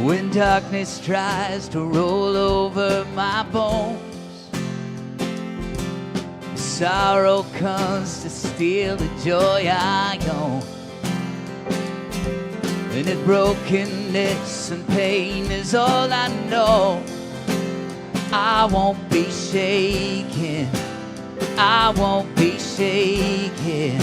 When darkness tries to roll over my bones, sorrow comes to steal the joy I own. And if brokenness and pain is all I know, I won't be shaken, I won't be shaken.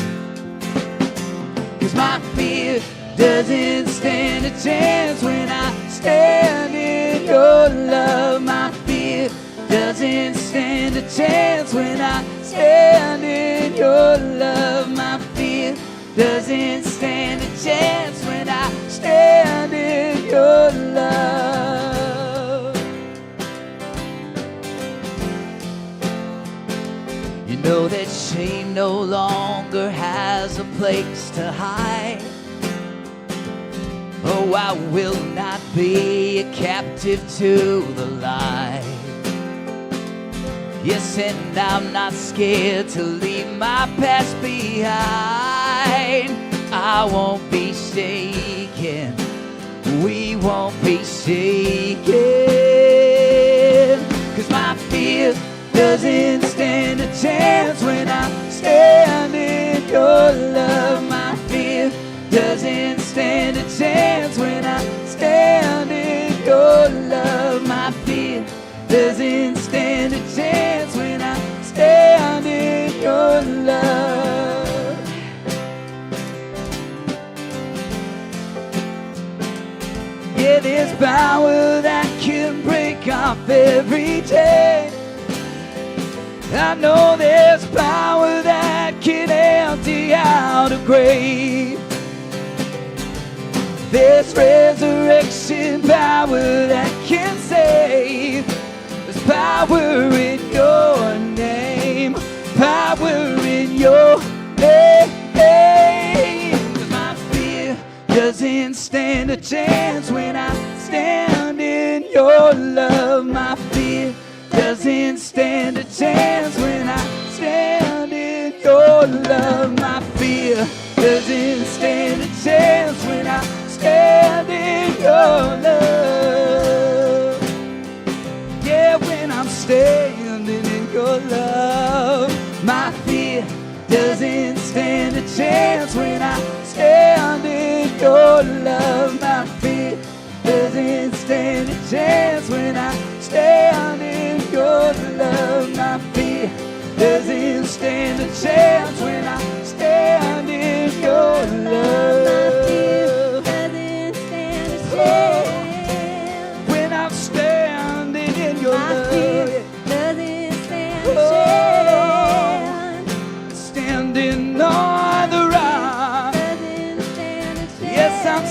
'Cause my fear doesn't stand a chance when I stand in your love. My fear doesn't stand a chance when I stand in your love. My fear doesn't stand a chance when I stand in your love. You know that shame no longer has a place to hide. Oh, I will not be a captive to the lie. Yes, and I'm not scared to leave my past behind. I won't be shaken, we won't be shaken. 'Cause my fear doesn't stand a chance when I stand in your love. My fear doesn't stand a chance when I stand in your love. My fear doesn't stand a chance when I stand in your love. Yeah, there's power that can break off every chain. I know there's power that can empty out a grave. There's resurrection power that can save. There's power in your name, power in your name. 'Cause my fear doesn't stand a chance when I stand in your love. My fear doesn't stand a chance when I stand in your love. My fear doesn't stand a chance when I stand in your love. Yeah, when I'm standing in your love. My fear doesn't stand a chance when I stand in your love. My fear doesn't stand a chance when I stand in your love. My fear doesn't stand a chance when I stand in your love. When I'm standing in your love, doesn't stand a chance. Standing on the rock. Doesn't stand a chance. Yes, I'm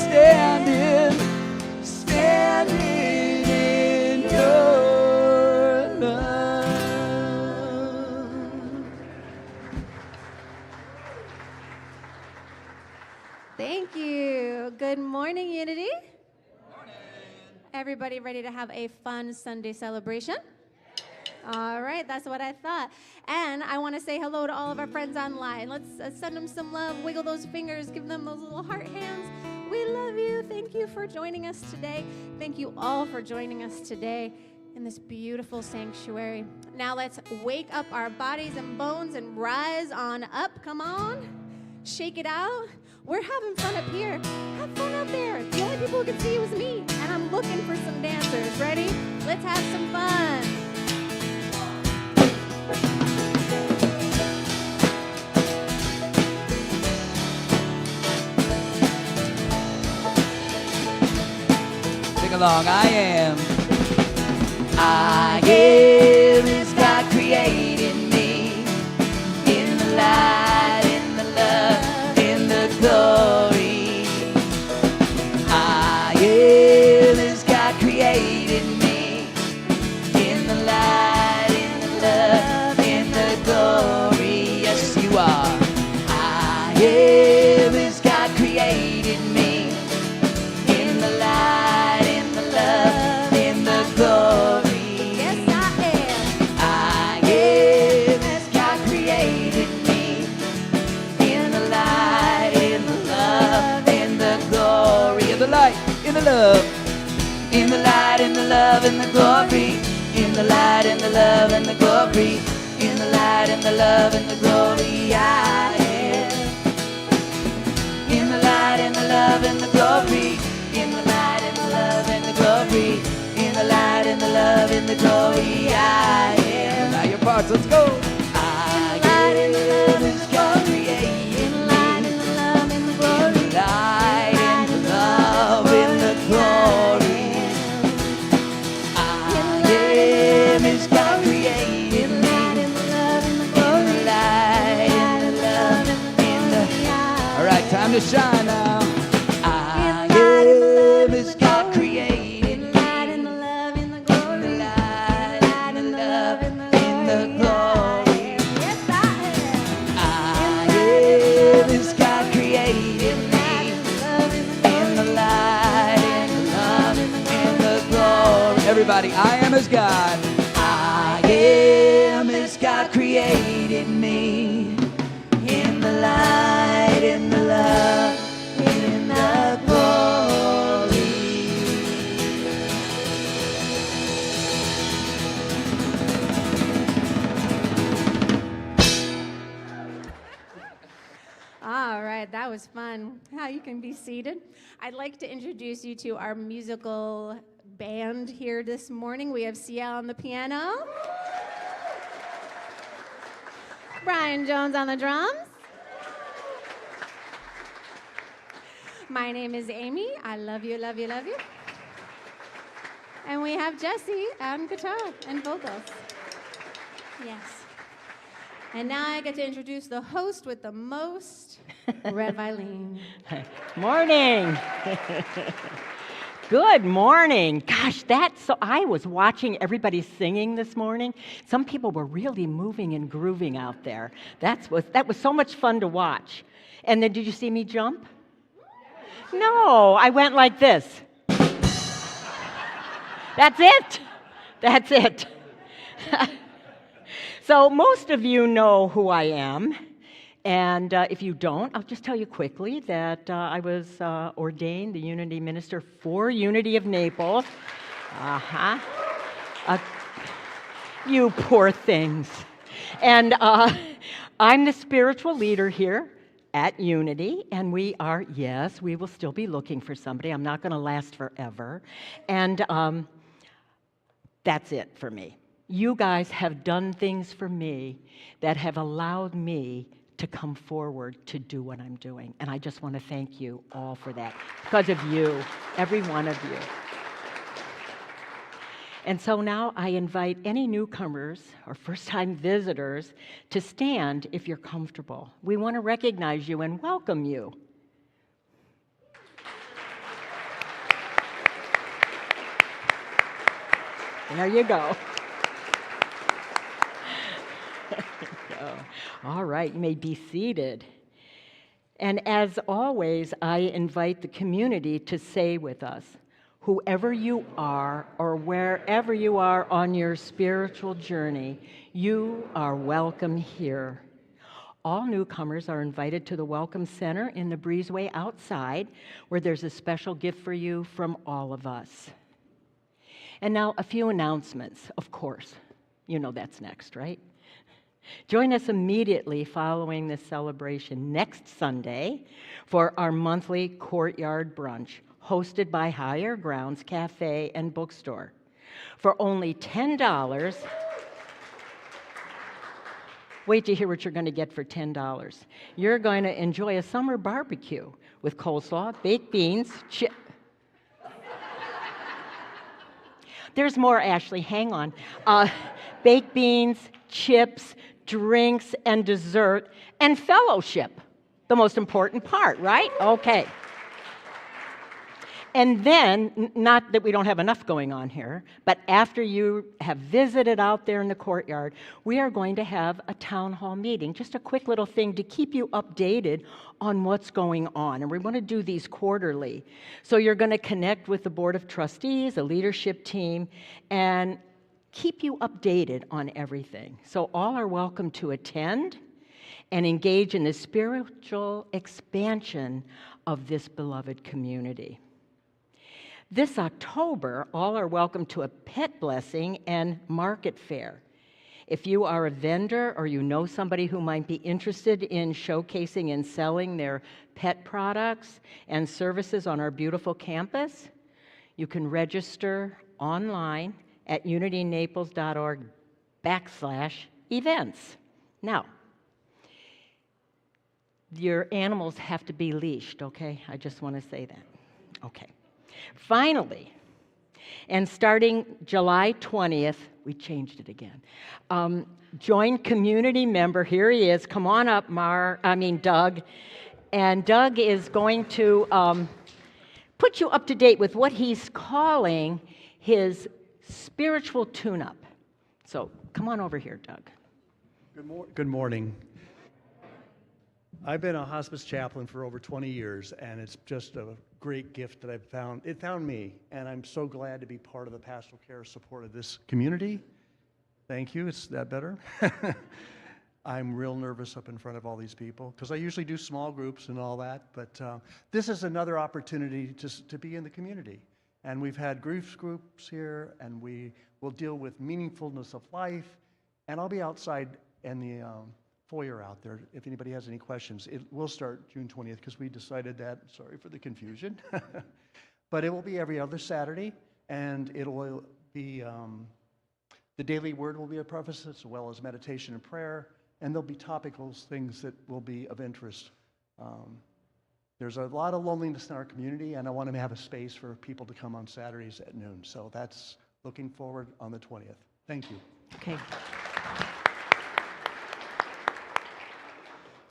standing in your love. Thank you. Good morning, Unity. Everybody ready to have a fun Sunday celebration? All right, that's what I thought. And I want to say hello to all of our friends online. Let's send them some love, wiggle those fingers, give them those little heart hands. We love you. Thank you for joining us today. Thank you all for joining us today in this beautiful sanctuary. Now let's wake up our bodies and bones and rise on up. Come on. Shake it out. We're having fun up here. Have fun out there. The only people who can see you is me, and I'm looking for some dancers. Ready? Let's have some fun. Sing along. I am is God created me in the light, in the love, in the glory. I am as God created me in the light, in the love, in the glory. Yes, you are. I am as God created me in the light, in the love, in the glory. In the love, love and the glory. In the light and the love and the glory. In the light and the love and the glory, I am. In the light and the love and the glory. In the light and the love and the glory. In the light and the love and the glory, I am. Now your parts, let's go. I am as God created. In the light and the love and the glory. In the light and the love and the glory. I am as God created. In the light and the love and the glory. In the light and the love and the glory. All right, time to shine now. I am as God created. In the light and the love and the glory. In the light and the love and the glory. Yes, I am. I am as God created me. In the light and the love and the glory. Everybody, I am as God. I am as God created me. In the light and the love and the glory. All right, that was fun. How you can be seated. I'd like to introduce you to our musical band here this morning. We have Ciel on the piano, Brian Jones on the drums. My name is Amy. I love you, love you, love you. And we have Jesse on guitar and vocals. Yes. And now I get to introduce the host with the most, Red Vilene. Morning. Good morning. Gosh, I was watching everybody singing this morning. Some people were really moving and grooving out there. That was so much fun to watch. And then did you see me jump? No, I went like this. That's it. That's it. So most of you know who I am. And if you don't, I'll just tell you quickly that I was ordained the Unity Minister for Unity of Naples. You poor things. And I'm the spiritual leader here at Unity, and we will still be looking for somebody. I'm not going to last forever. And that's it for me. You guys have done things for me that have allowed me to come forward to do what I'm doing. And I just want to thank you all for that, because of you, every one of you. And so now I invite any newcomers or first-time visitors to stand if you're comfortable. We want to recognize you and welcome you. There you go. All right, you may be seated. And as always, I invite the community to say with us, whoever you are or wherever you are on your spiritual journey, you are welcome here. All newcomers are invited to the Welcome Center in the breezeway outside, where there's a special gift for you from all of us. And now a few announcements, of course. You know that's next, right? Join us immediately following this celebration next Sunday for our monthly courtyard brunch, hosted by Higher Grounds Cafe and Bookstore. For only $10, wait to hear what you're going to get for $10. You're going to enjoy a summer barbecue with coleslaw, baked beans, There's more, Ashley, hang on. Baked beans, chips, drinks, and dessert, and fellowship. The most important part, right? Okay. And then, not that we don't have enough going on here, but after you have visited out there in the courtyard, we are going to have a town hall meeting, just a quick little thing to keep you updated on what's going on. And we want to do these quarterly. So you're going to connect with the Board of Trustees, a leadership team, and keep you updated on everything. So all are welcome to attend and engage in the spiritual expansion of this beloved community. This October, all are welcome to a pet blessing and market fair. If you are a vendor or you know somebody who might be interested in showcasing and selling their pet products and services on our beautiful campus, you can register online at unitynaples.org/events. Now, your animals have to be leashed, okay? I just want to say that. Okay. Finally, and starting July 20th, we changed it again. Join community member, here he is, come on up, Doug. And Doug is going to put you up to date with what he's calling his spiritual tune-up. So come on over here, Doug. Good morning. I've been a hospice chaplain for over 20 years, and it's just a great gift that I've found. It found me, and I'm so glad to be part of the pastoral care support of this community. Thank you. Is that better? I'm real nervous up in front of all these people, because I usually do small groups and all that, but this is another opportunity to be in the community. And we've had grief groups here, and we will deal with meaningfulness of life, and I'll be outside in the foyer out there if anybody has any questions. It will start June 20th because we decided that. Sorry for the confusion. But it will be every other Saturday, and it will be the daily word will be a preface as well as meditation and prayer, and there'll be topical things that will be of interest. There's a lot of loneliness in our community, and I want to have a space for people to come on Saturdays at noon. So that's looking forward on the 20th. Thank you. Okay.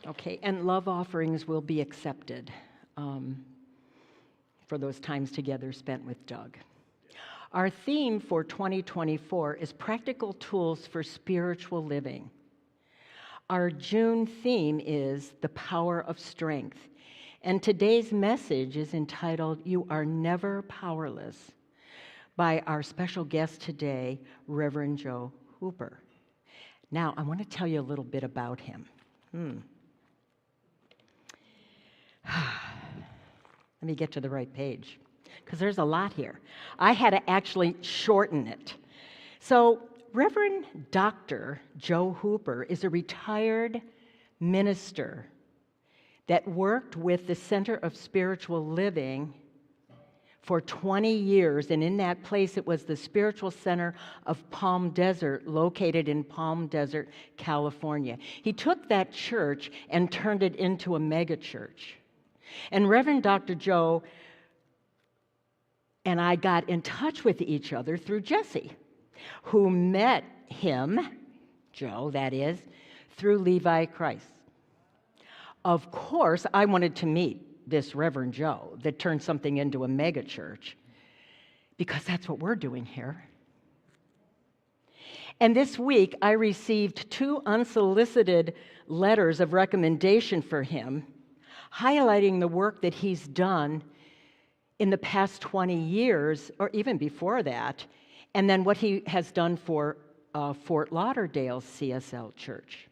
Okay, and love offerings will be accepted for those times together spent with Doug. Our theme for 2024 is practical tools for spiritual living. Our June theme is the power of strength, and today's message is entitled, You Are Never Powerless, by our special guest today, Reverend Joe Hooper. Now, I want to tell you a little bit about him. Let me get to the right page, because there's a lot here. I had to actually shorten it. So, Reverend Dr. Joe Hooper is a retired minister that worked with the Center of Spiritual Living for 20 years, and in that place it was the Spiritual Center of Palm Desert, located in Palm Desert, California. He took that church and turned it into a mega church. And Reverend Dr. Joe and I got in touch with each other through Jesse, who met him, Joe that is, through Levi Christ. Of course, I wanted to meet this Reverend Joe that turned something into a mega church, because that's what we're doing here. And this week, I received 2 unsolicited letters of recommendation for him, highlighting the work that he's done in the past 20 years, or even before that, and then what he has done for Fort Lauderdale's CSL Church.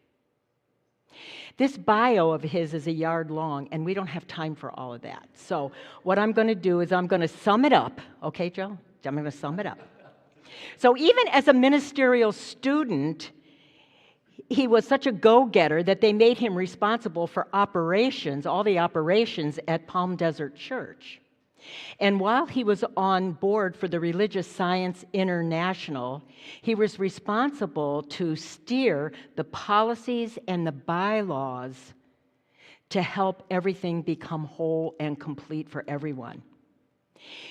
This bio of his is a yard long, and we don't have time for all of that. So what I'm going to do is I'm going to sum it up. Okay, Joe? I'm going to sum it up. So even as a ministerial student, he was such a go-getter that they made him responsible for operations, all the operations at Palm Desert Church. And while he was on board for the Religious Science International, he was responsible to steer the policies and the bylaws to help everything become whole and complete for everyone.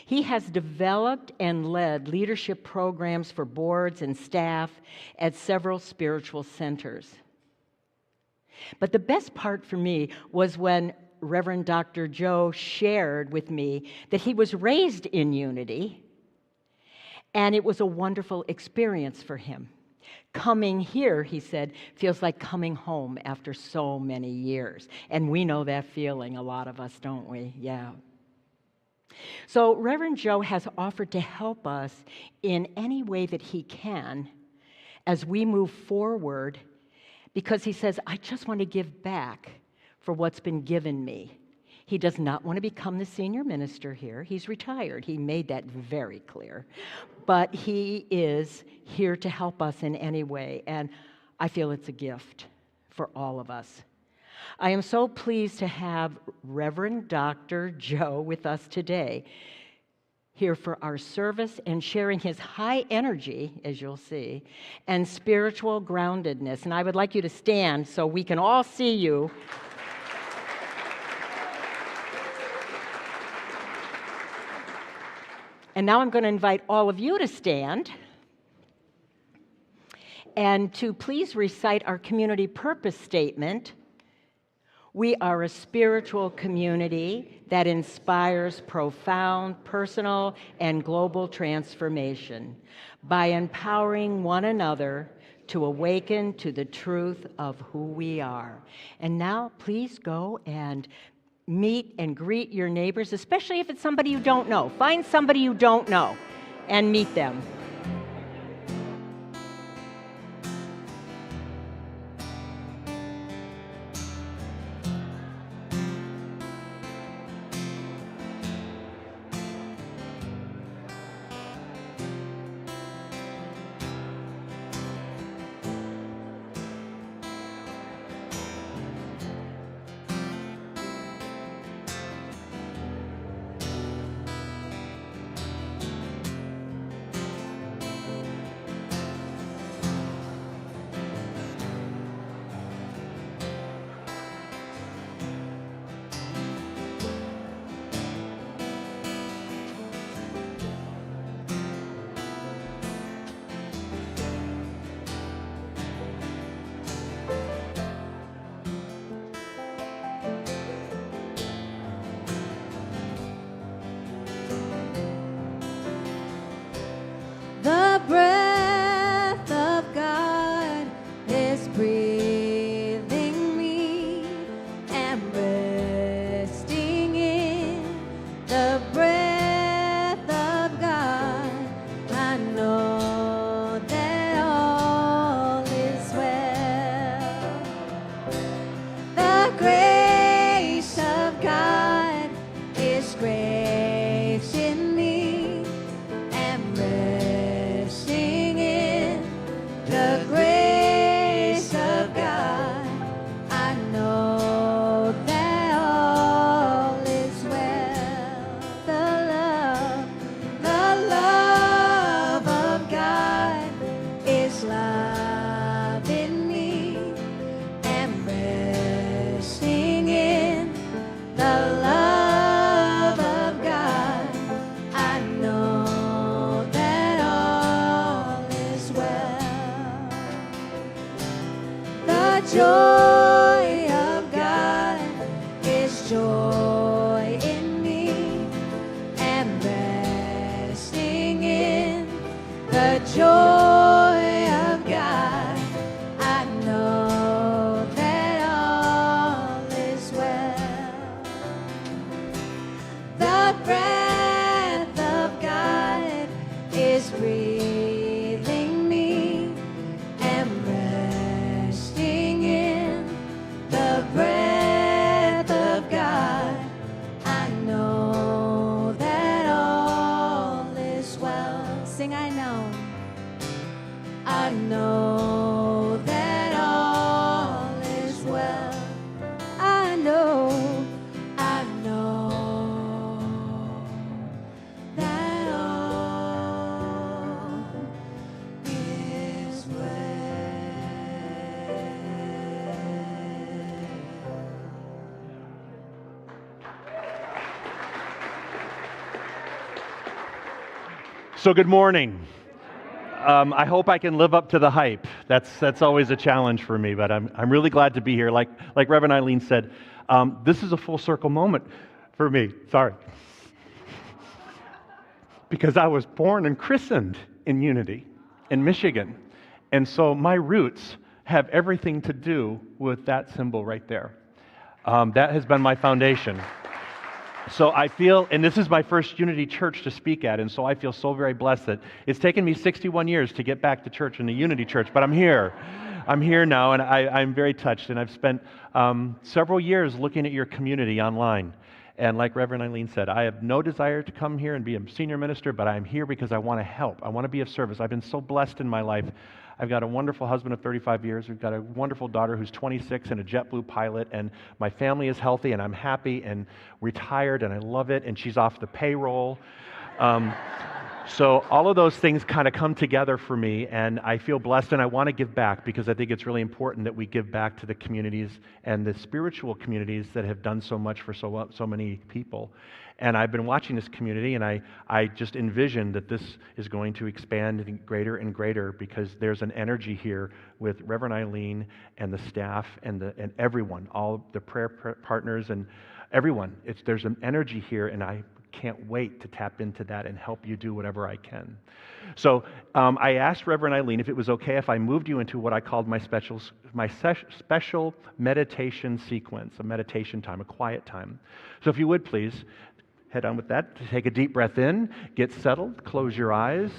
He has developed and led leadership programs for boards and staff at several spiritual centers. But the best part for me was when Reverend Dr. Joe shared with me that he was raised in Unity, and it was a wonderful experience for him. Coming here, he said, feels like coming home after so many years. And we know that feeling, a lot of us, don't we? Yeah. So Reverend Joe has offered to help us in any way that he can as we move forward, because he says, I just want to give back for what's been given me. He does not want to become the senior minister here. He's retired. He made that very clear. But he is here to help us in any way, and I feel it's a gift for all of us. I am so pleased to have Reverend Dr. Joe with us today, here for our service and sharing his high energy, as you'll see, and spiritual groundedness. And I would like you to stand so we can all see you. And now I'm going to invite all of you to stand and to please recite our community purpose statement. We are a spiritual community that inspires profound personal and global transformation by empowering one another to awaken to the truth of who we are. And now, please go and meet and greet your neighbors, especially if it's somebody you don't know. Find somebody you don't know and meet them. The breath of God is breathing me and resting in the breath of God. I know that all is well. The grace of God is gracing me and resting in the grace of God. I know that all is well. The love of God is loving me and resting in the love of God. I know that all is well. The joy of God is joy in me and resting in the joy of God. I know that all is well. The breath of God is breathing me and resting in the breath of God. I know that all is well. Sing, I know. I know that all is well. I know that all is well. So good morning. I hope I can live up to the hype. That's always a challenge for me, but I'm really glad to be here. Like Reverend Eileen said, this is a full circle moment for me. Sorry. Because I was born and christened in Unity in Michigan. And so my roots have everything to do with that symbol right there. That has been my foundation. So I feel, and this is my first Unity church to speak at, and so I feel so very blessed that it's taken me 61 years to get back to church in the Unity church, but I'm here. I'm here now, and I'm very touched. And I've spent several years looking at your community online. And like Reverend Eileen said, I have no desire to come here and be a senior minister, but I'm here because I want to help. I want to be of service. I've been so blessed in my life. I've got a wonderful husband of 35 years. We've got a wonderful daughter who's 26 and a JetBlue pilot. And my family is healthy, and I'm happy and retired, and I love it. And she's off the payroll. So all of those things kind of come together for me, and I feel blessed, and I want to give back because I think it's really important that we give back to the communities and the spiritual communities that have done so much for so many people. And I've been watching this community, and I just envision that this is going to expand greater and greater because there's an energy here with Reverend Eileen and the staff and everyone, all the prayer partners and everyone. There's an energy here, and I can't wait to tap into that and help you do whatever I can. So I asked Reverend Eileen if it was okay if I moved you into what I called my special meditation sequence, a meditation time, a quiet time. So if you would please head on with that. Take a deep breath in, get settled, close your eyes,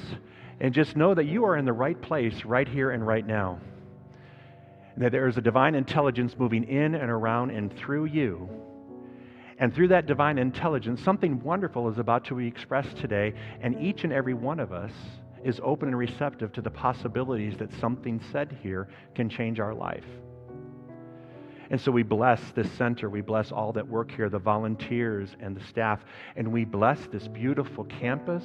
and just know that you are in the right place right here and right now. And that there is a divine intelligence moving in and around and through you. And through that divine intelligence, something wonderful is about to be expressed today, and each and every one of us is open and receptive to the possibilities that something said here can change our life. And so we bless this center, we bless all that work here, the volunteers and the staff, and we bless this beautiful campus,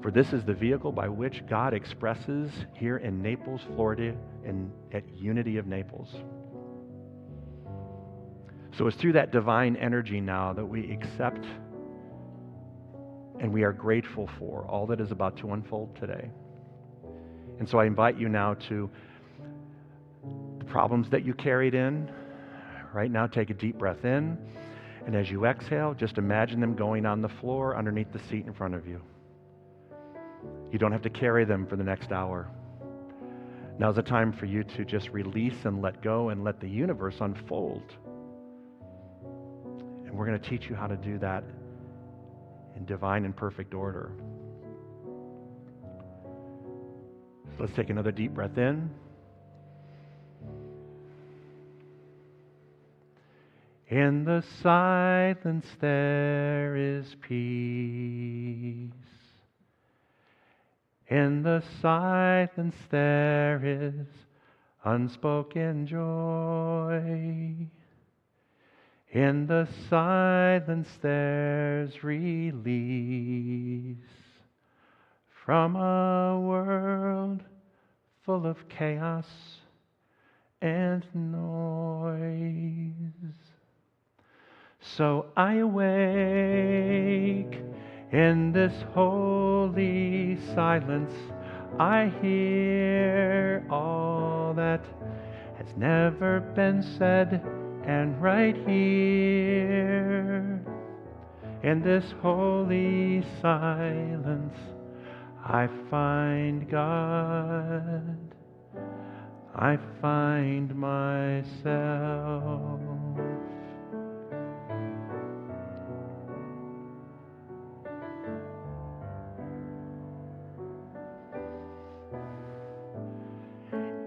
for this is the vehicle by which God expresses here in Naples, Florida, and at Unity of Naples. So it's through that divine energy now that we accept and we are grateful for all that is about to unfold today. And so I invite you now to the problems that you carried in. Right now, take a deep breath in. And as you exhale, just imagine them going on the floor underneath the seat in front of you. You don't have to carry them for the next hour. Now's the time for you to just release and let go and let the universe unfold. And we're going to teach you how to do that in divine and perfect order. So let's take another deep breath in. In the silence there is peace. In the silence there is unspoken joy. In the silence there's release from a world full of chaos and noise. So I awake in this holy silence. I hear all that has never been said. And right here, in this holy silence, I find God, I find myself.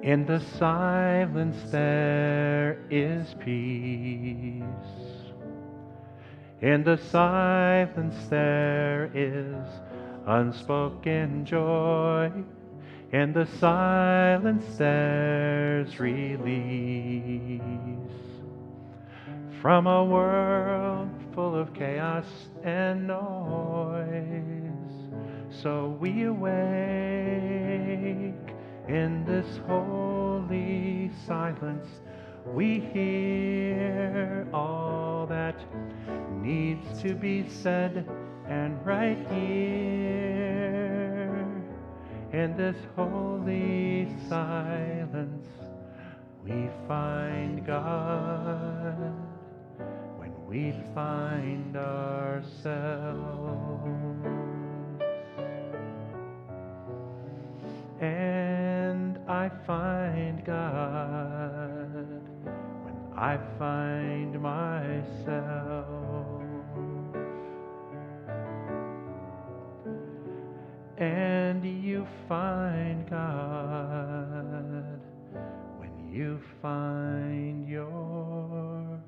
In the silence there is peace. In the silence there is unspoken joy. In the silence there's release from a world full of chaos and noise. So we awake in this holy silence. We hear all that needs to be said, and right here in this holy silence we find God when we find ourselves. And I find God when I find myself. And you find God you find yourself.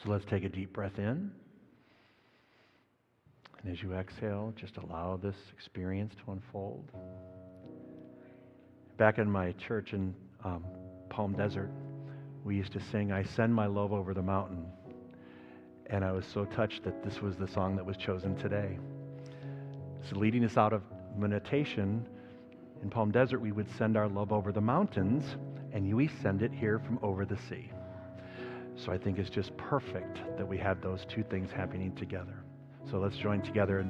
So let's take a deep breath in. And as you exhale, just allow this experience to unfold. Back in my church in Palm Desert, we used to sing, "I Send My Love Over the Mountain." And I was so touched that this was the song that was chosen today. So leading us out of meditation, in Palm Desert, we would send our love over the mountains, and we send it here from over the sea. So I think it's just perfect that we have those two things happening together. So let's join together and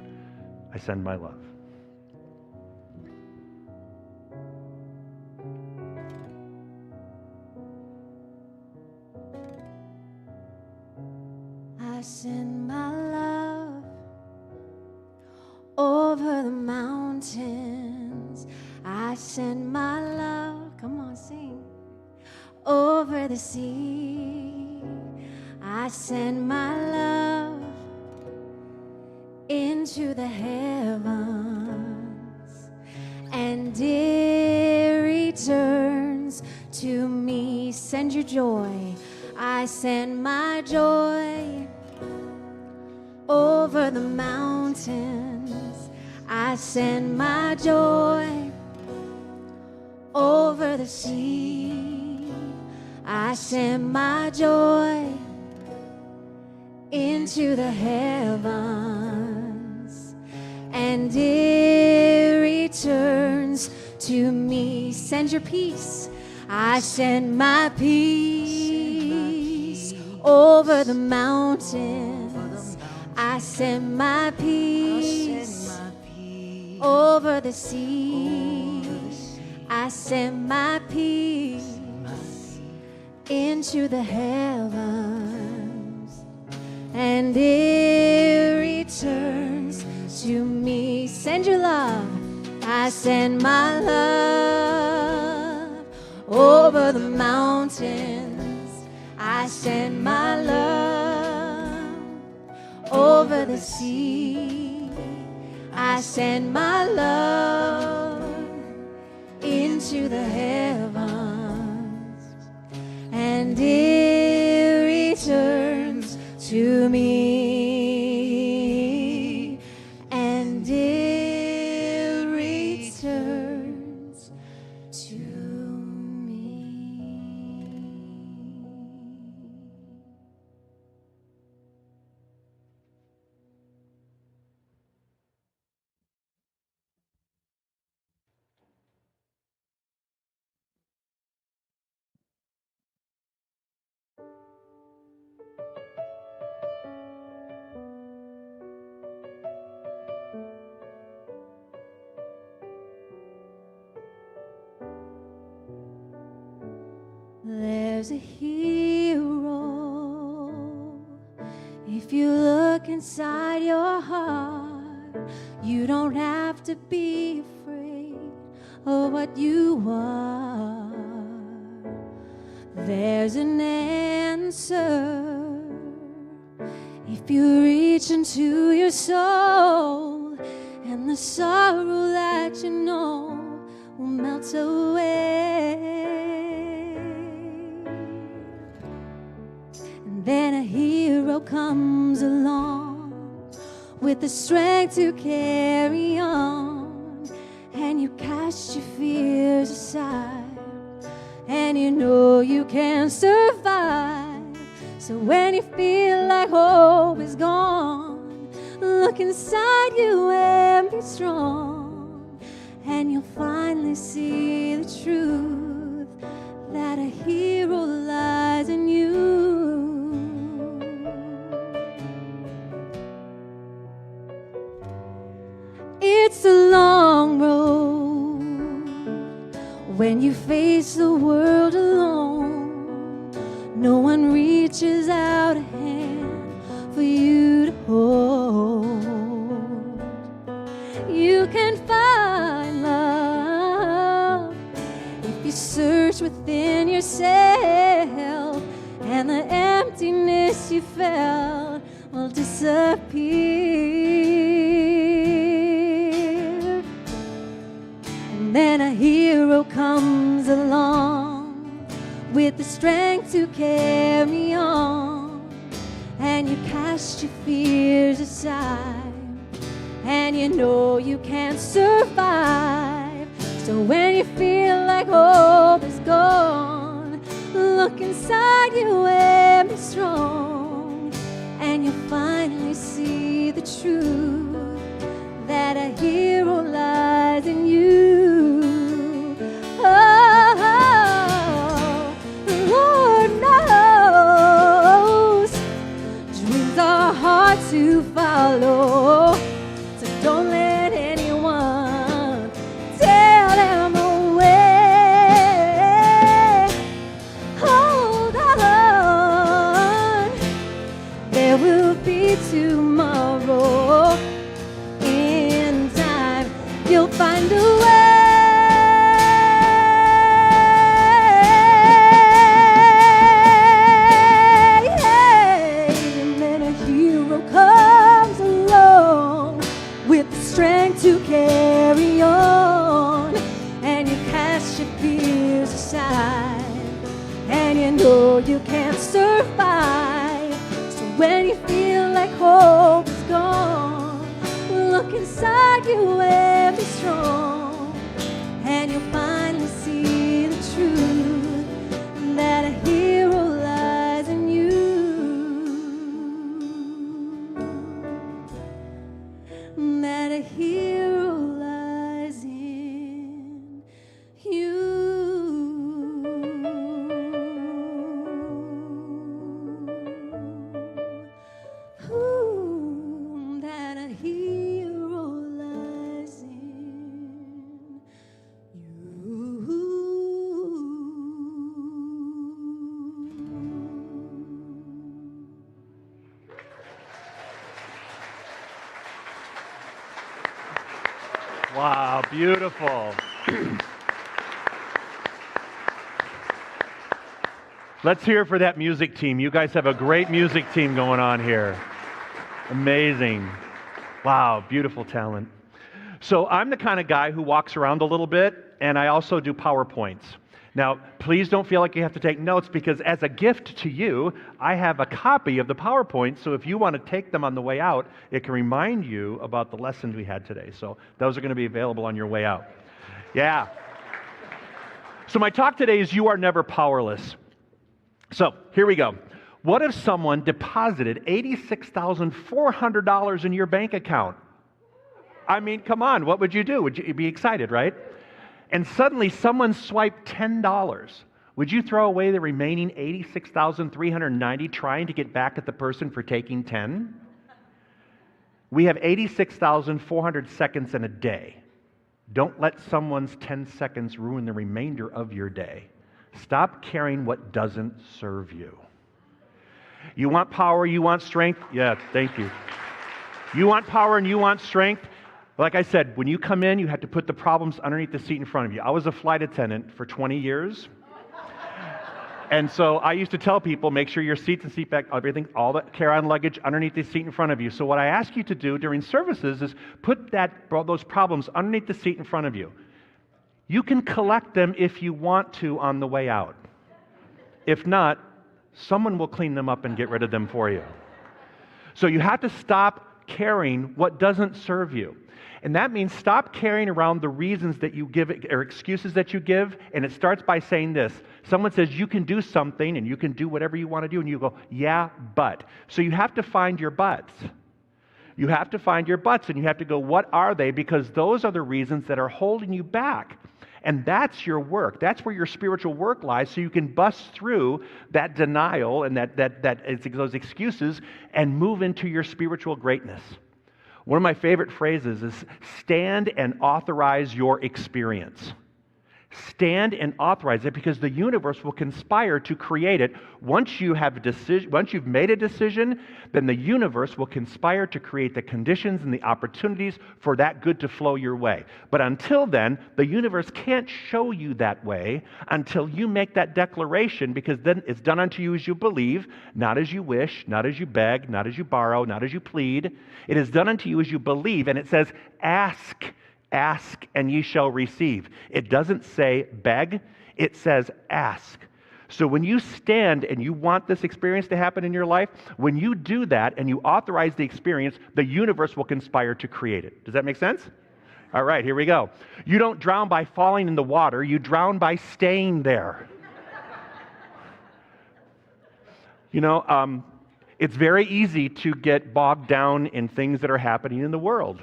I send my love. I send my love over the mountains. I send my love, come on, sing, over the sea. I send my love into the heavens, and it returns to me. Send your joy. I send my joy over the mountains. I send my joy over the sea. I send my joy into the heavens, and it returns to me. Send your peace. I send my peace over the mountains. I send my peace over the sea. I send my peace into the heavens, and it returns to me. Send your love. I send my love over the mountains. I send my love over the sea. I send my love into the heavens, and it returns to me, and it returns to me. There's a hero. If you look inside your heart, you don't have to be afraid of what you are. There's an answer if you reach into your soul, and the sorrow that you know will melt away. Then a hero comes along with the strength to carry on, and you cast your fears aside, and you know you can survive. So when you feel like hope is gone, look inside you and be strong, and you'll finally see the truth that a hero lies in you. It's a long road when you face the world alone. No one reaches out a hand for you to hold. You can find love if you search within yourself, and the emptiness you felt will disappear. And then a hero comes along with the strength to carry on, and you cast your fears aside, and you know you can survive. So when you feel like hope is gone, look inside you and be strong, and you'll finally see the truth that a hero lies in you. Oh, the Lord knows dreams are hard to follow, so don't let anyone tell them away. Hold on, there will be tomorrow. In time, you'll find a way. And then a hero comes along with the strength to carry on, and you cast your fears aside, and you know you can't survive. So when you feel like hope is gone, look inside you and be strong, and you'll finally see the truth that a hero lies in you. That a hero lies in you. Ooh, that a hero lies in you. Wow, beautiful. Let's hear for that music team. You guys have a great music team going on here. Amazing. Wow, beautiful talent. So I'm the kind of guy who walks around a little bit, and I also do PowerPoints. Now, please don't feel like you have to take notes, because as a gift to you, I have a copy of the PowerPoint, so if you want to take them on the way out, it can remind you about the lessons we had today. So those are going to be available on your way out. Yeah. So my talk today is You Are Never Powerless. So here we go. What if someone deposited $86,400 in your bank account? I mean, come on, what would you do? Would you be excited, right? And suddenly someone swiped $10. Would you throw away the remaining $86,390 trying to get back at the person for taking 10? We have 86,400 seconds in a day. Don't let someone's 10 seconds ruin the remainder of your day. Stop carrying what doesn't serve you. You want power, you want strength? Yeah, thank you. You want power and you want strength? Like I said, when you come in, you have to put the problems underneath the seat in front of you. I was a flight attendant for 20 years. And so I used to tell people, make sure your seats and seat back, everything, all the carry-on luggage underneath the seat in front of you. So what I ask you to do during services is put those problems underneath the seat in front of you. You can collect them if you want to on the way out. If not, someone will clean them up and get rid of them for you. So you have to stop carrying what doesn't serve you. And that means stop carrying around the reasons that you give or excuses that you give. And it starts by saying this. Someone says you can do something and you can do whatever you want to do. And you go, yeah, but. So you have to find your buts. You have to find your buts and you have to go, what are they? Because those are the reasons that are holding you back. And that's your work. That's where your spiritual work lies, so you can bust through that denial and those excuses and move into your spiritual greatness. One of my favorite phrases is stand and authorize your experience. Stand and authorize it, because the universe will conspire to create it. Once you've made a decision, then the universe will conspire to create the conditions and the opportunities for that good to flow your way. But until then, the universe can't show you that way until you make that declaration, because then it's done unto you as you believe, not as you wish, not as you beg, not as you borrow, not as you plead. It is done unto you as you believe, and it says, ask and ye shall receive. It doesn't say beg, it says ask. So when you stand and you want this experience to happen in your life, when you do that and you authorize the experience, the universe will conspire to create it. Does that make sense? All right, here we go. You don't drown by falling in the water, you drown by staying there. It's very easy to get bogged down in things that are happening in the world.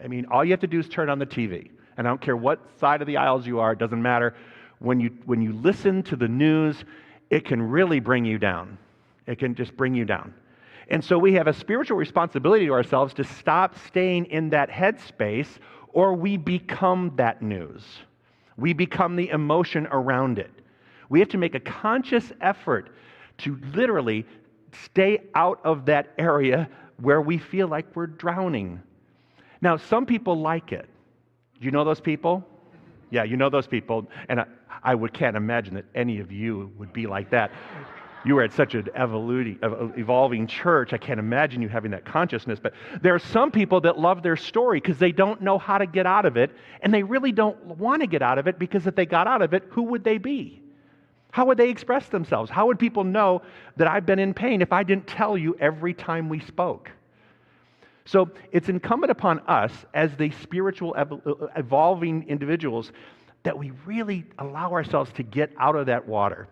I mean, all you have to do is turn on the TV. And I don't care what side of the aisles you are, it doesn't matter. When you listen to the news, it can really bring you down. It can just bring you down. And so we have a spiritual responsibility to ourselves to stop staying in that headspace, or we become that news. We become the emotion around it. We have to make a conscious effort to literally stay out of that area where we feel like we're drowning. Now, some people like it. Do you know those people? Yeah, you know those people. And I can't imagine that any of you would be like that. You are at such an evolving church. I can't imagine you having that consciousness. But there are some people that love their story because they don't know how to get out of it. And they really don't want to get out of it, because if they got out of it, who would they be? How would they express themselves? How would people know that I've been in pain if I didn't tell you every time we spoke? So it's incumbent upon us as the spiritual evolving individuals that we really allow ourselves to get out of that water.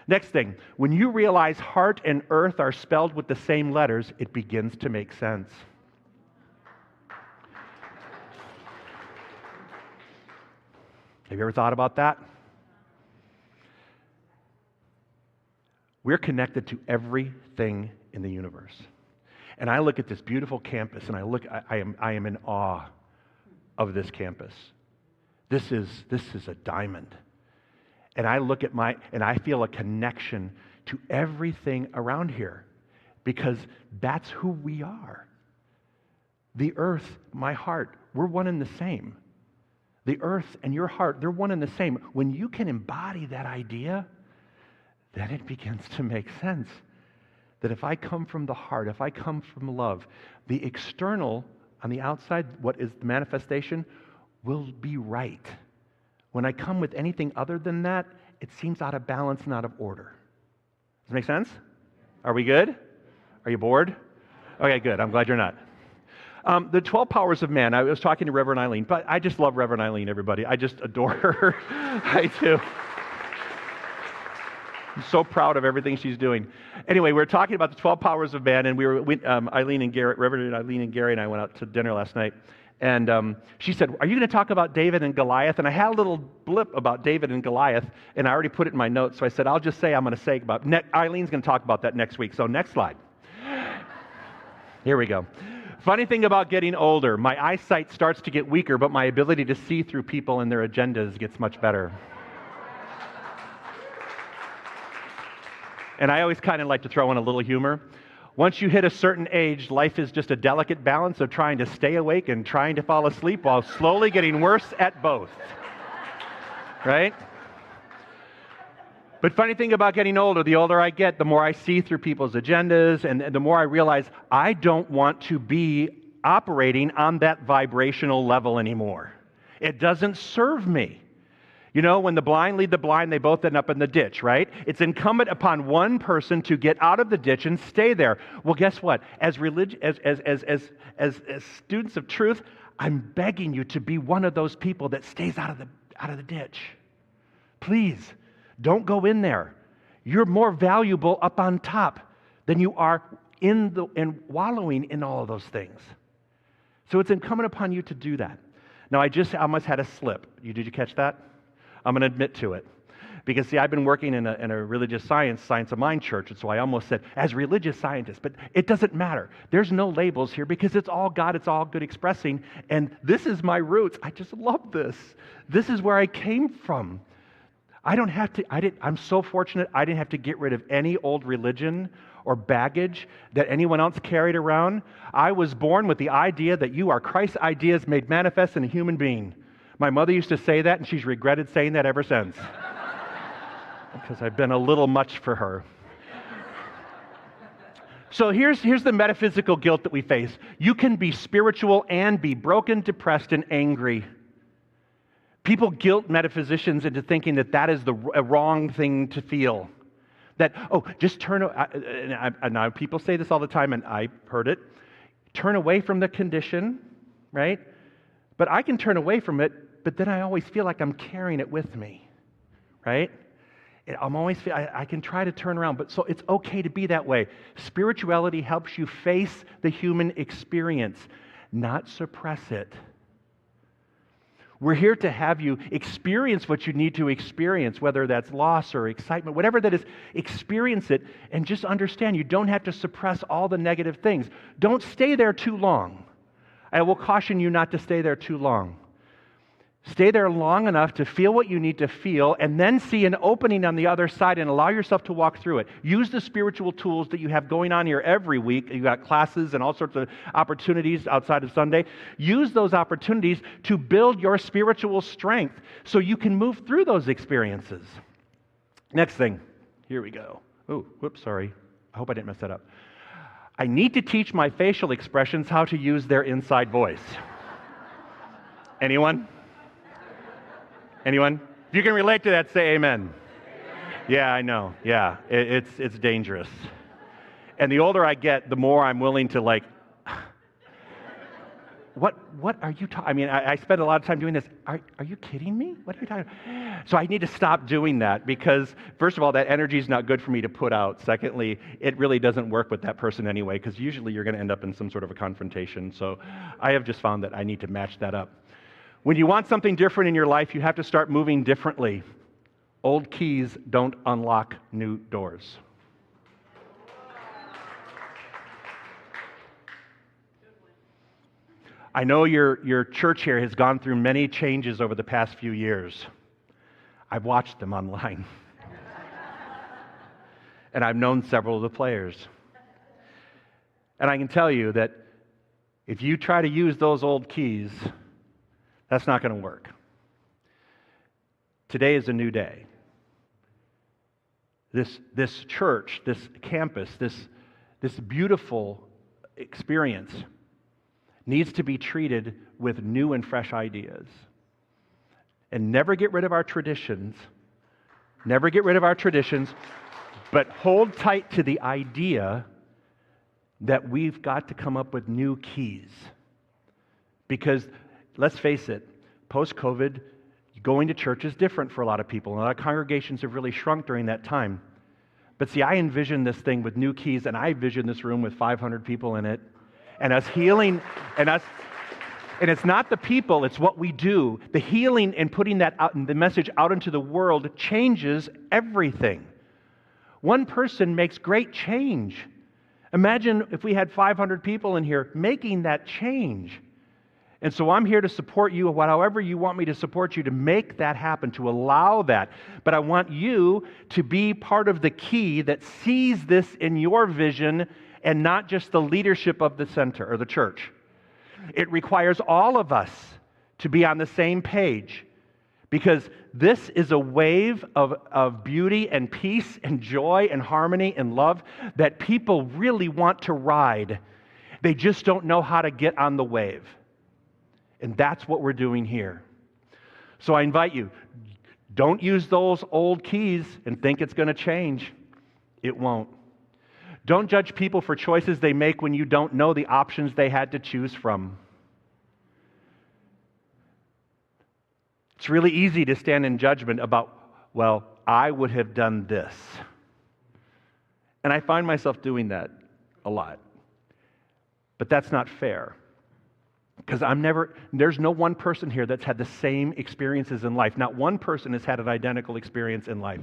Next thing, when you realize heart and earth are spelled with the same letters, it begins to make sense. Have you ever thought about that? We're connected to everything in the universe. And I look at this beautiful campus, and I am in awe of this campus. This is a diamond. And I look at and I feel a connection to everything around here, because that's who we are. The earth, my heart, we're one and the same. The earth and your heart, they're one and the same. When you can embody that idea, then it begins to make sense. That if I come from the heart, if I come from love, the external on the outside, what is the manifestation, will be right. When I come with anything other than that, it seems out of balance and out of order. Does it make sense? Are we good? Are you bored? Okay, good. I'm glad you're not. The 12 powers of man. I was talking to Reverend Eileen, but I just love Reverend Eileen, everybody. I just adore her. I do. I'm so proud of everything she's doing. Anyway, we were talking about the 12 powers of man, and Reverend Eileen and Gary and I went out to dinner last night. And she said, are you going to talk about David and Goliath? And I had a little blip about David and Goliath, and I already put it in my notes. So I said, I'll just say I'm going to say about Eileen's going to talk about that next week. So next slide. Here we go. Funny thing about getting older, my eyesight starts to get weaker, but my ability to see through people and their agendas gets much better. And I always kind of like to throw in a little humor. Once you hit a certain age, life is just a delicate balance of trying to stay awake and trying to fall asleep while slowly getting worse at both. Right? But funny thing about getting older, the older I get, the more I see through people's agendas, and the more I realize I don't want to be operating on that vibrational level anymore. It doesn't serve me. You know, when the blind lead the blind, they both end up in the ditch, right? It's incumbent upon one person to get out of the ditch and stay there. Well, guess what? As students of truth, I'm begging you to be one of those people that stays out of the ditch. Please, don't go in there. You're more valuable up on top than you are in wallowing in all of those things. So it's incumbent upon you to do that. Now, I almost had a slip. Did you catch that? I'm going to admit to it. Because, see, I've been working in a religious science of mind church, and so I almost said, as religious scientists, but it doesn't matter. There's no labels here because it's all God, it's all good expressing, and this is my roots. I just love this. This is where I came from. I'm so fortunate I didn't have to get rid of any old religion or baggage that anyone else carried around. I was born with the idea that you are Christ's ideas made manifest in a human being. My mother used to say that, and she's regretted saying that ever since. Because I've been a little much for her. So here's the metaphysical guilt that we face. You can be spiritual and be broken, depressed, and angry. People guilt metaphysicians into thinking that is a wrong thing to feel. That, just turn, now people say this all the time, and I heard it, turn away from the condition, right? But I can turn away from it, but then I always feel like I'm carrying it with me, right? I can try to turn around, but so it's okay to be that way. Spirituality helps you face the human experience, not suppress it. We're here to have you experience what you need to experience, whether that's loss or excitement, whatever that is, experience it, and just understand you don't have to suppress all the negative things. Don't stay there too long. I will caution you not to stay there too long. Stay there long enough to feel what you need to feel and then see an opening on the other side and allow yourself to walk through it. Use the spiritual tools that you have going on here every week. You've got classes and all sorts of opportunities outside of Sunday. Use those opportunities to build your spiritual strength so you can move through those experiences. Next thing. Here we go. Oh, whoops, sorry. I hope I didn't mess that up. I need to teach my facial expressions how to use their inside voice. Anyone? Anyone? If you can relate to that, say amen. Yeah, I know. Yeah, it's dangerous. And the older I get, the more I'm willing to what are you talking? I mean, I spend a lot of time doing this. Are you kidding me? What are you talking about? So I need to stop doing that because, first of all, that energy is not good for me to put out. Secondly, it really doesn't work with that person anyway because usually you're going to end up in some sort of a confrontation. So I have just found that I need to match that up. When you want something different in your life, you have to start moving differently. Old keys don't unlock new doors. I know your church here has gone through many changes over the past few years. I've watched them online. And I've known several of the players. And I can tell you that if you try to use those old keys, that's not going to work. Today is a new day. This church, this campus, this beautiful experience needs to be treated with new and fresh ideas. And never get rid of our traditions. Never get rid of our traditions, but hold tight to the idea that we've got to come up with new keys. Because let's face it, post-COVID, going to church is different for a lot of people. A lot of congregations have really shrunk during that time. But see, I envision this thing with new keys, and I envision this room with 500 people in it, and us healing, and it's not the people, it's what we do. The healing and putting that out, the message out into the world changes everything. One person makes great change. Imagine if we had 500 people in here making that change. And so I'm here to support you, however you want me to support you, to make that happen, to allow that. But I want you to be part of the key that sees this in your vision and not just the leadership of the center or the church. It requires all of us to be on the same page because this is a wave of beauty and peace and joy and harmony and love that people really want to ride. They just don't know how to get on the wave. And that's what we're doing here. So I invite you, Don't use those old keys and think it's going to change. It won't. Don't judge people for choices they make when you don't know the options they had to choose from. It's really easy to stand in judgment about, well, I would have done this. And I find myself doing that a lot. But that's not fair. Because there's no one person here that's had the same experiences in life. Not one person has had an identical experience in life.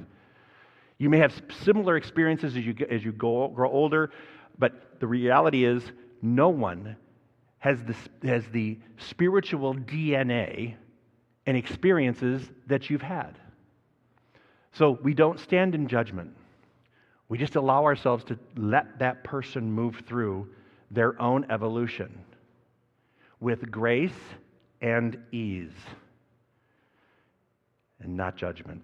You may have similar experiences as you grow older, but the reality is no one has the spiritual DNA and experiences that you've had. So we don't stand in judgment. We just allow ourselves to let that person move through their own evolution with grace and ease and not judgment.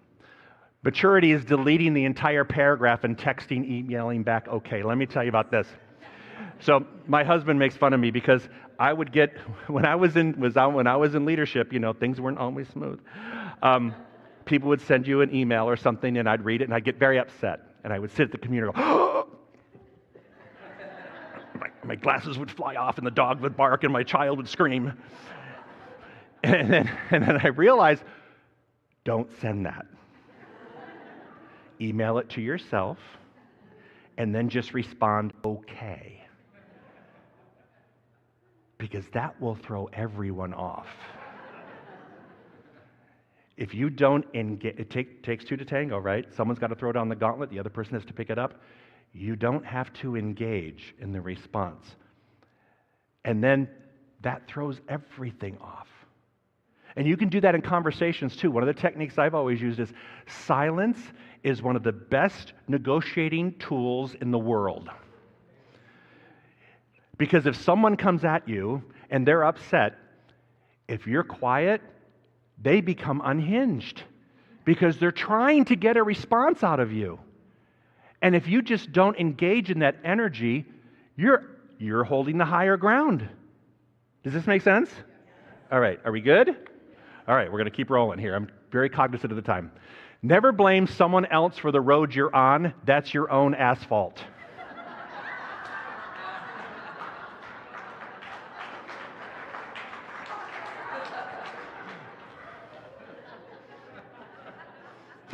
Maturity is deleting the entire paragraph and texting, emailing back, okay. Let me tell you about this. So my husband makes fun of me because I would get, when I was in leadership, things weren't always smooth. People would send you an email or something and I'd read it and I'd get very upset. And I would sit at the computer and go, oh! My glasses would fly off and the dog would bark and my child would scream. And then I realized, don't send that. Email it to yourself and then just respond, okay. Because that will throw everyone off. If you don't engage, it takes two to tango, right? Someone's got to throw down the gauntlet, the other person has to pick it up. You don't have to engage in the response. And then that throws everything off. And you can do that in conversations too. One of the techniques I've always used is silence is one of the best negotiating tools in the world. Because if someone comes at you and they're upset, if you're quiet, they become unhinged because they're trying to get a response out of you. And if you just don't engage in that energy, you're holding the higher ground. Does this make sense? All right, are we good? All right, we're going to keep rolling here. I'm very cognizant of the time. Never blame someone else for the road you're on. That's your own asphalt.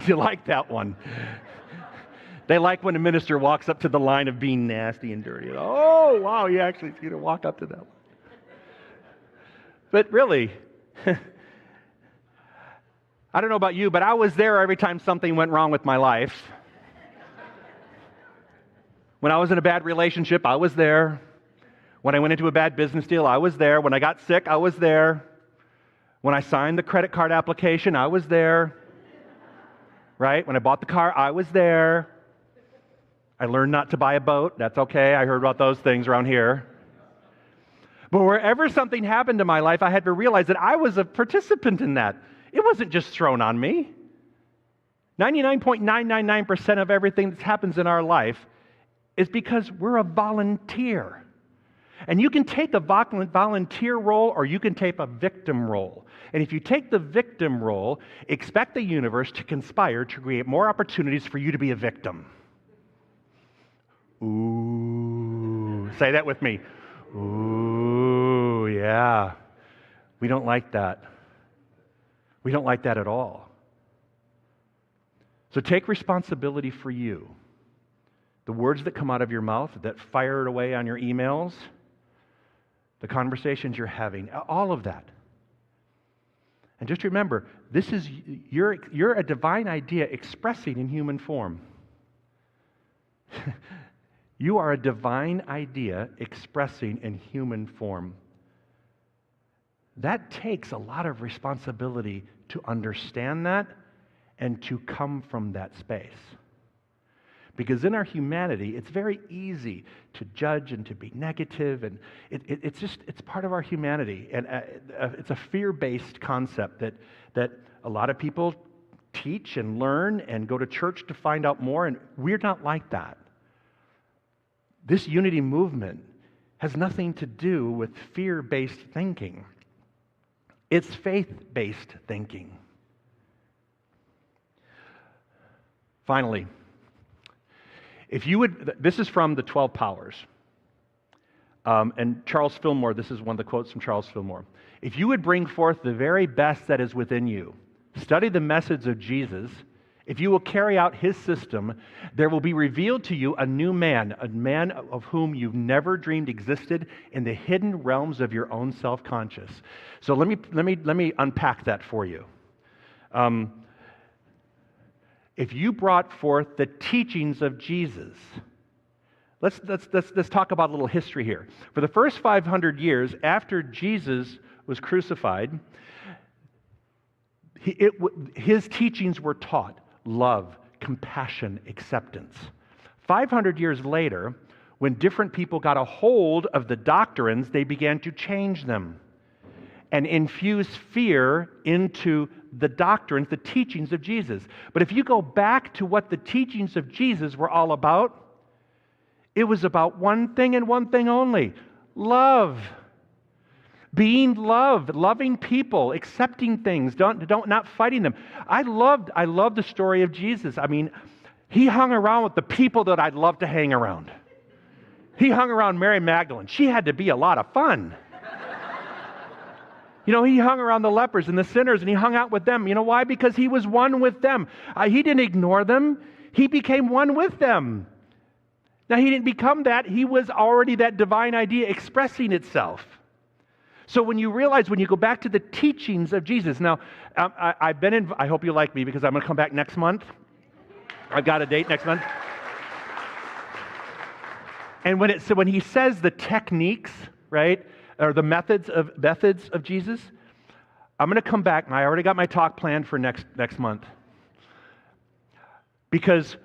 You like that one? They like when a minister walks up to the line of being nasty and dirty. Oh, wow, you actually get to walk up to that one. But really, I don't know about you, but I was there every time something went wrong with my life. When I was in a bad relationship, I was there. When I went into a bad business deal, I was there. When I got sick, I was there. When I signed the credit card application, I was there. Right? When I bought the car, I was there. I learned not to buy a boat. That's okay. I heard about those things around here. But wherever something happened to my life, I had to realize that I was a participant in that. It wasn't just thrown on me. 99.999% of everything that happens in our life is because we're a volunteer. And you can take a volunteer role or you can take a victim role. And if you take the victim role, expect the universe to conspire to create more opportunities for you to be a victim. Ooh, say that with me. Ooh, yeah. We don't like that. We don't like that at all. So take responsibility for you. The words that come out of your mouth, that fire it away on your emails, the conversations you're having, all of that. And just remember, you're a divine idea expressing in human form. You are a divine idea expressing in human form. That takes a lot of responsibility to understand that and to come from that space. Because in our humanity, it's very easy to judge and to be negative, and it's part of our humanity. And it's a fear-based concept that a lot of people teach and learn and go to church to find out more, and we're not like that. This unity movement has nothing to do with fear-based thinking. It's faith-based thinking. Finally, if you would, this is from the 12 Powers. And Charles Fillmore, this is one of the quotes from Charles Fillmore. If you would bring forth the very best that is within you, study the message of Jesus, if you will carry out his system, there will be revealed to you a new man, a man of whom you've never dreamed existed in the hidden realms of your own self-conscious. So let me unpack that for you. If you brought forth the teachings of Jesus, let's talk about a little history here. For the first 500 years after Jesus was crucified, his teachings were taught. Love, compassion, acceptance. 500 years later, when different people got a hold of the doctrines, they began to change them and infuse fear into the doctrines, the teachings of Jesus. But if you go back to what the teachings of Jesus were all about, it was about one thing and one thing only: love. Being loved, loving people, accepting things, not fighting them. I love the story of Jesus. I mean, he hung around with the people that I'd love to hang around. He hung around Mary Magdalene. She had to be a lot of fun. You know, he hung around the lepers and the sinners, and he hung out with them. You know why? Because he was one with them. He didn't ignore them. He became one with them. Now, he didn't become that. He was already that divine idea expressing itself. So when you realize, when you go back to the teachings of Jesus, now, I hope you like me because I'm going to come back next month. I've got a date next month. And when he says the techniques, right, or the methods of Jesus, I'm going to come back, and I already got my talk planned for next month. Because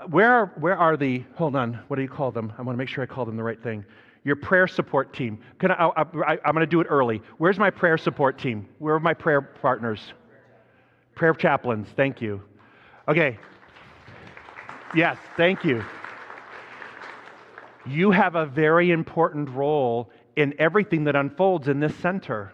where are the, hold on, what do you call them? I want to make sure I call them the right thing. Your prayer support team. I'm going to do it early. Where's my prayer support team? Where are my prayer partners? Prayer chaplains. Thank you. Okay. Yes, thank you. You have a very important role in everything that unfolds in this center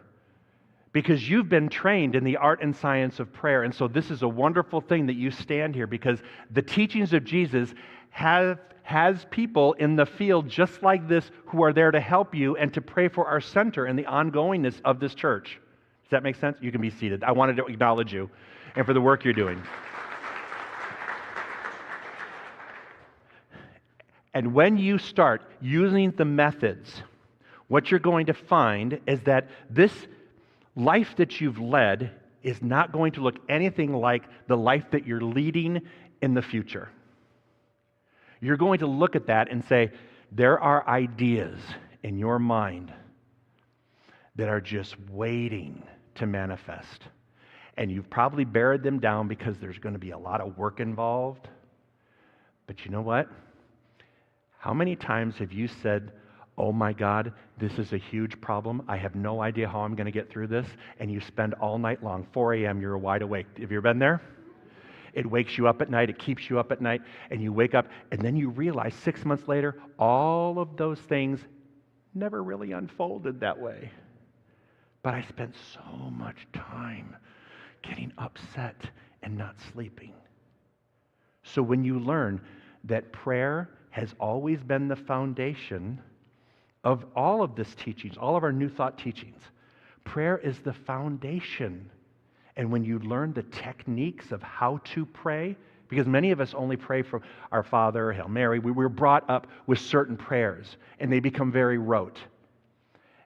because you've been trained in the art and science of prayer. And so this is a wonderful thing that you stand here because the teachings of Jesus has people in the field just like this who are there to help you and to pray for our center and the ongoingness of this church. Does that make sense? You can be seated. I wanted to acknowledge you and for the work you're doing. And when you start using the methods, what you're going to find is that this life that you've led is not going to look anything like the life that you're leading in the future. You're going to look at that and say, there are ideas in your mind that are just waiting to manifest. And you've probably buried them down because there's going to be a lot of work involved. But you know what? How many times have you said, oh my God, this is a huge problem. I have no idea how I'm going to get through this. And you spend all night long, 4 a.m., you're wide awake. Have you ever been there? It wakes you up at night, it keeps you up at night, and you wake up, and then you realize 6 months later, all of those things never really unfolded that way. But I spent so much time getting upset and not sleeping. So when you learn that prayer has always been the foundation of all of this teachings, all of our New Thought teachings, prayer is the foundation. And when you learn the techniques of how to pray, because many of us only pray from Our Father, Hail Mary, we were brought up with certain prayers, and they become very rote.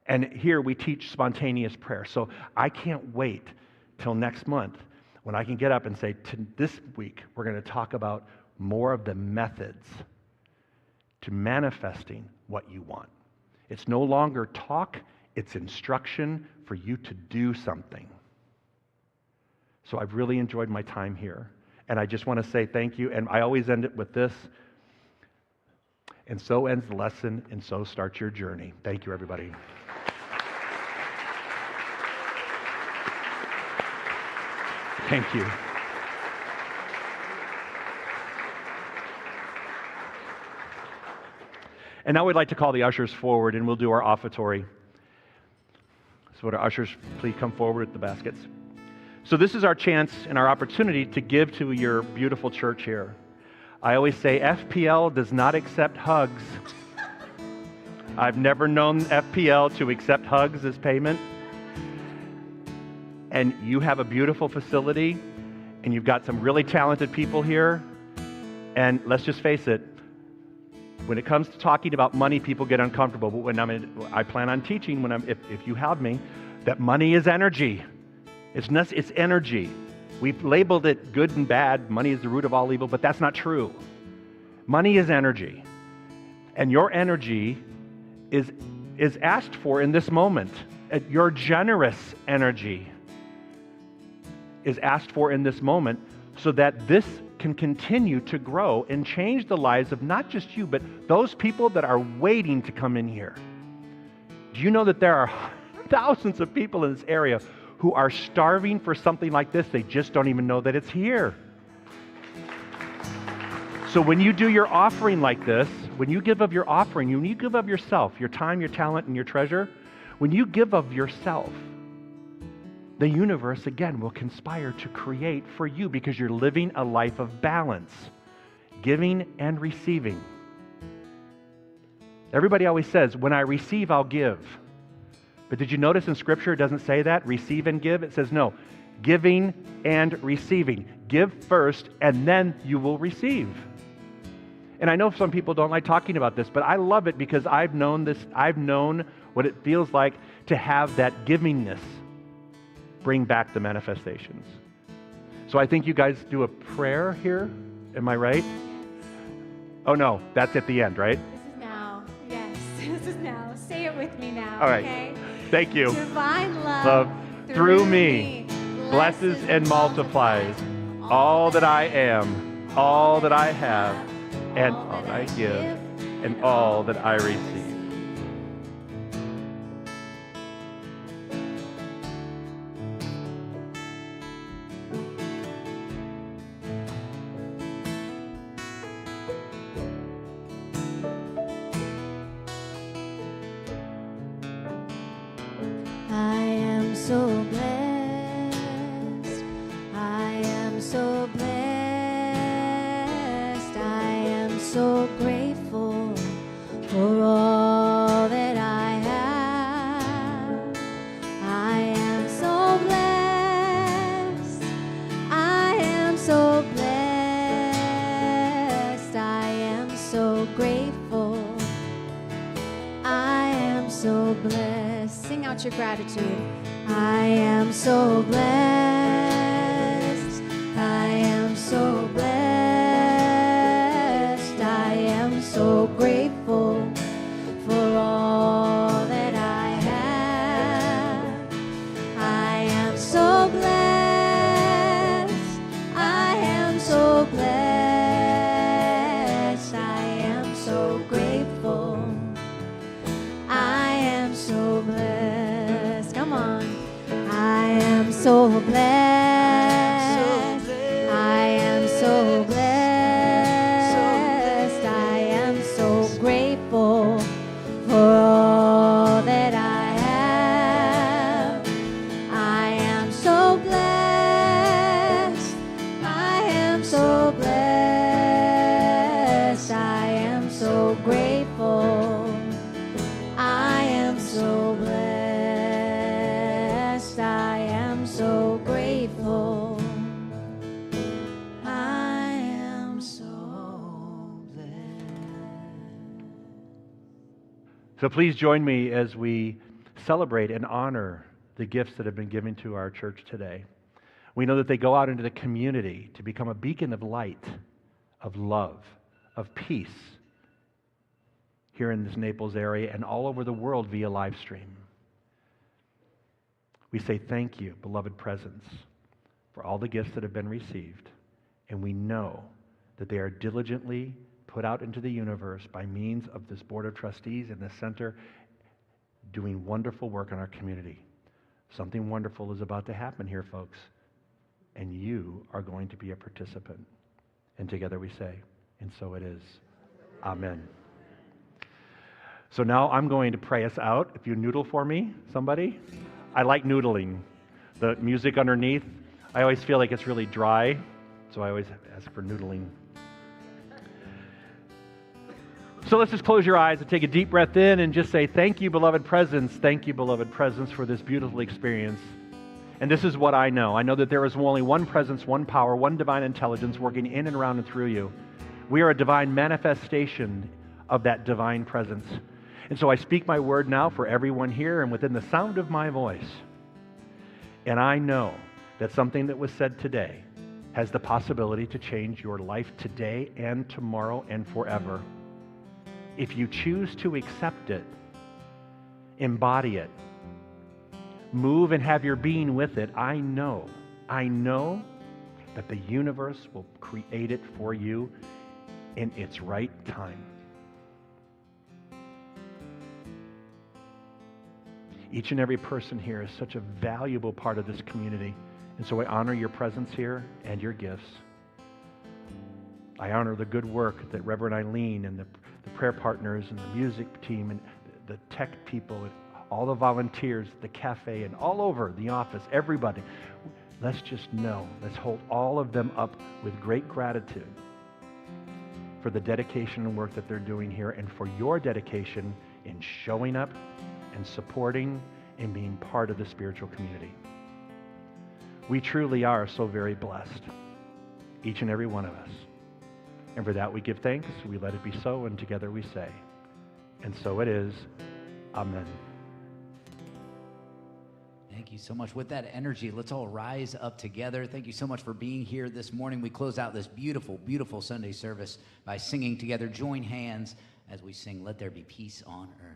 And here we teach spontaneous prayer. So I can't wait till next month when I can get up and say, this week we're going to talk about more of the methods to manifesting what you want. It's no longer talk, it's instruction for you to do something. So I've really enjoyed my time here. And I just want to say thank you. And I always end it with this. And so ends the lesson, and so starts your journey. Thank you, everybody. Thank you. And now we'd like to call the ushers forward, and we'll do our offertory. So would our ushers please come forward with the baskets. So this is our chance and our opportunity to give to your beautiful church here. I always say FPL does not accept hugs. I've never known FPL to accept hugs as payment. And you have a beautiful facility, and you've got some really talented people here. And let's just face it, when it comes to talking about money, people get uncomfortable. But when I plan on teaching, if you have me, that money is energy. It's energy. We've labeled it good and bad. Money is the root of all evil, but that's not true. Money is energy. And your energy is asked for in this moment. Your generous energy is asked for in this moment so that this can continue to grow and change the lives of not just you, but those people that are waiting to come in here. Do you know that there are thousands of people in this area who are starving for something like this? They just don't even know that it's here. So when you do your offering like this, when you give of your offering, when you give of yourself, your time, your talent, and your treasure, when you give of yourself, the universe, again, will conspire to create for you because you're living a life of balance, giving and receiving. Everybody always says, when I receive, I'll give. But did you notice in Scripture it doesn't say that, receive and give? It says no, giving and receiving. Give first, and then you will receive. And I know some people don't like talking about this, but I love it because I've known what it feels like to have that givingness bring back the manifestations. So I think you guys do a prayer here. Am I right? Oh no, that's at the end, right? This is now. Yes, this is now. Say it with me now. All right. Okay? Thank you. Divine love through me blesses and multiplies all that I am, all that I have, and all that I give, and all that I receive. I am so blessed. I am so blessed. I am so grateful for all that I have. I am so blessed. I am so blessed. I am so grateful. I am so blessed. Sing out your gratitude. I am so blessed. I am so blessed. I am so grateful for all that I have. I am so blessed. I am so blessed. I am so grateful. I am so blessed. Come on. I am so blessed. I am so blessed. I am so grateful for all that I have. I am so blessed. I am so blessed. I am so grateful. I am so blessed. I am so grateful. I am so blessed. So please join me as we celebrate and honor the gifts that have been given to our church today. We know that they go out into the community to become a beacon of light, of love, of peace here in this Naples area and all over the world via live stream. We say thank you, beloved presence, for all the gifts that have been received, and we know that they are diligently put out into the universe by means of this Board of Trustees and the Center doing wonderful work in our community. Something wonderful is about to happen here, folks, and you are going to be a participant. And together we say, and so it is. Amen. So now I'm going to pray us out. If you noodle for me, somebody. I like noodling. The music underneath. I always feel like it's really dry, so I always ask for noodling. So let's just close your eyes and take a deep breath in and just say, thank you, beloved presence. Thank you, beloved presence, for this beautiful experience. And this is what I know. I know that there is only one presence, one power, one divine intelligence working in and around and through you. We are a divine manifestation of that divine presence. And so I speak my word now for everyone here and within the sound of my voice. And I know that something that was said today has the possibility to change your life today and tomorrow and forever. If you choose to accept it, embody it, move and have your being with it, I know that the universe will create it for you in its right time. Each and every person here is such a valuable part of this community, and so I honor your presence here and your gifts. I honor the good work that Reverend Eileen and the prayer partners and the music team and the tech people and all the volunteers, the cafe and all over the office, everybody. Let's just know, let's hold all of them up with great gratitude for the dedication and work that they're doing here and for your dedication in showing up and supporting and being part of the spiritual community. We truly are so very blessed, each and every one of us. And for that we give thanks, we let it be so, and together we say, and so it is. Amen. Thank you so much. With that energy, let's all rise up together. Thank you so much for being here this morning. We close out this beautiful, beautiful Sunday service by singing together. Join hands as we sing, Let There Be Peace on Earth.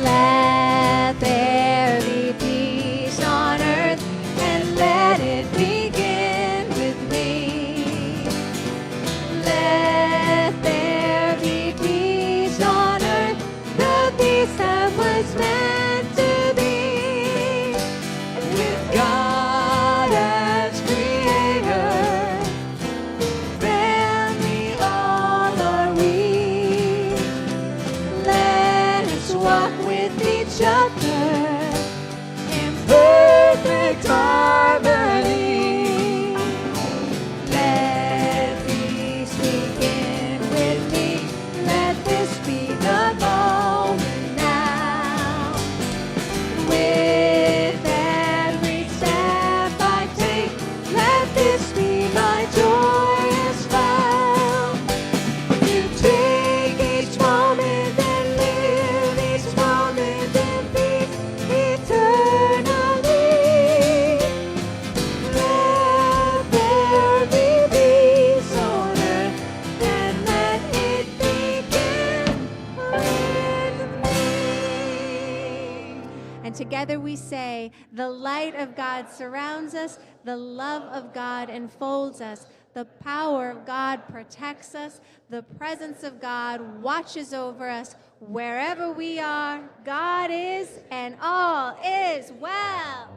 Let there be peace on earth, and let it begin with me. Let there be peace on earth, the peace that was meant to be. With God as creator, family all are we. Let us walk with each other in perfect harmony. Let peace begin with me. Let this be the moment now. With every step I take, let this be my joyous vow. To take each moment and live each moment in peace eternally. Let there be peace on earth, and let it begin with me. And together we say, the light of God surrounds us, the love of God enfolds us, the power of God protects us, the presence of God watches over us. Wherever we are, God is, and all is well.